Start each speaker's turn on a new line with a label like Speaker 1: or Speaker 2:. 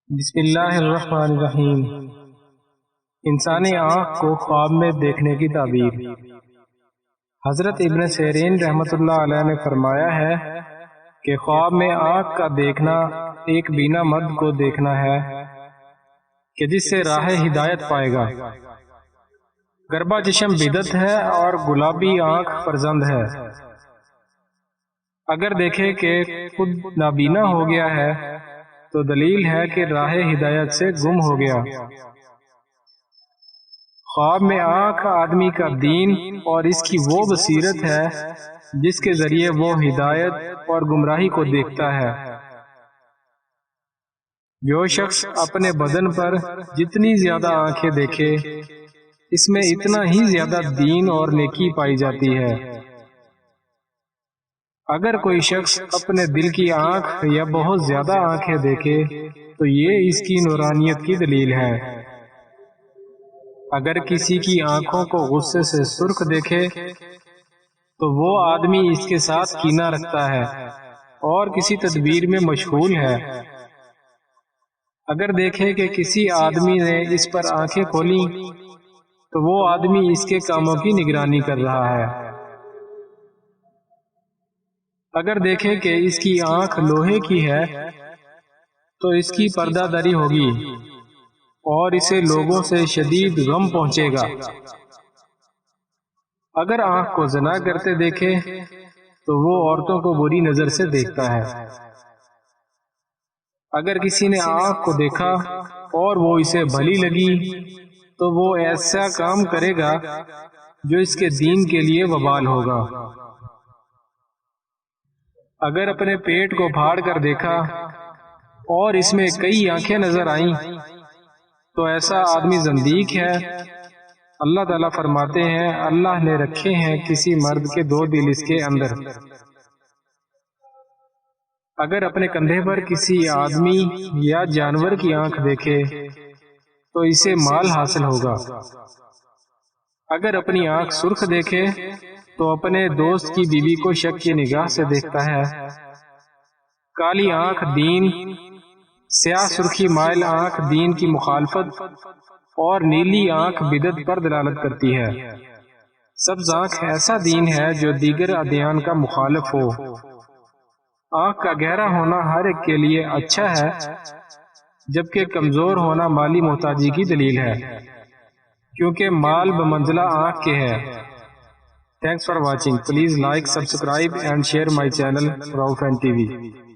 Speaker 1: بسم اللہ الرحمن الرحیم۔ انسانی آنکھ کو خواب میں دیکھنے کی تعبیر۔ حضرت ابن سیرین رحمۃ اللہ علیہ نے فرمایا ہے کہ خواب میں آنکھ کا دیکھنا ایک بینا مرد کو دیکھنا ہے کہ جس سے راہ ہدایت پائے گا۔ گربا چشم بدعت ہے اور گلابی آنکھ فرزند ہے۔ اگر دیکھے کہ خود نابینا ہو گیا ہے تو دلیل ہے کہ راہ ہدایت سے گم ہو گیا۔ خواب میں آنکھ آدمی کا دین اور اس کی وہ بصیرت ہے جس کے ذریعے وہ ہدایت اور گمراہی کو دیکھتا ہے۔ جو شخص اپنے بدن پر جتنی زیادہ آنکھیں دیکھے اس میں اتنا ہی زیادہ دین اور نیکی پائی جاتی ہے۔ اگر کوئی شخص اپنے دل کی آنکھ یا بہت زیادہ آنکھیں دیکھے تو یہ اس کی نورانیت کی دلیل ہے۔ اگر کسی کی آنکھوں کو غصے سے سرخ دیکھے تو وہ آدمی اس کے ساتھ کینہ رکھتا ہے اور کسی تدبیر میں مشغول ہے۔ اگر دیکھے کہ کسی آدمی نے اس پر آنکھیں کھولی تو وہ آدمی اس کے کاموں کی نگرانی کر رہا ہے۔ اگر دیکھے کہ اس کی آنکھ لوہے کی ہے تو اس کی پردہ داری ہوگی اور اسے لوگوں سے شدید غم پہنچے گا۔ اگر آنکھ کو زنا کرتے دیکھے تو وہ عورتوں کو بری نظر سے دیکھتا ہے۔ اگر کسی نے آنکھ کو دیکھا اور وہ اسے بھلی لگی تو وہ ایسا کام کرے گا جو اس کے دین کے لیے وبال ہوگا۔ اگر اپنے پیٹ کو پھاڑ کر دیکھا اور اس میں کئی آنکھیں نظر آئیں تو ایسا آدمی زندیق ہے۔ اللہ تعالیٰ فرماتے ہیں اللہ نے رکھے ہیں کسی مرد کے دو دل اس کے اندر۔ اگر اپنے کندھے پر کسی آدمی یا جانور کی آنکھ دیکھے تو اسے مال حاصل ہوگا۔ اگر اپنی آنکھ سرخ دیکھے تو اپنے دوست کی بیوی کو شک کی نگاہ سے دیکھتا ہے۔ کالی آنکھ دین، سیاہ سرخی مائل آنکھ دین کی مخالفت اور نیلی آنکھ بدعت پر دلالت کرتی ہے۔ سبز آنکھ ایسا دین ہے جو دیگر ادیان کا مخالف ہو۔ آنکھ کا گہرا ہونا ہر ایک کے لیے اچھا ہے جبکہ کمزور ہونا مالی محتاجی کی دلیل ہے، کیونکہ مال بمنزلہ آنکھ کے ہے۔ Thanks for watching. Please like, subscribe and share my channel Rauf TV.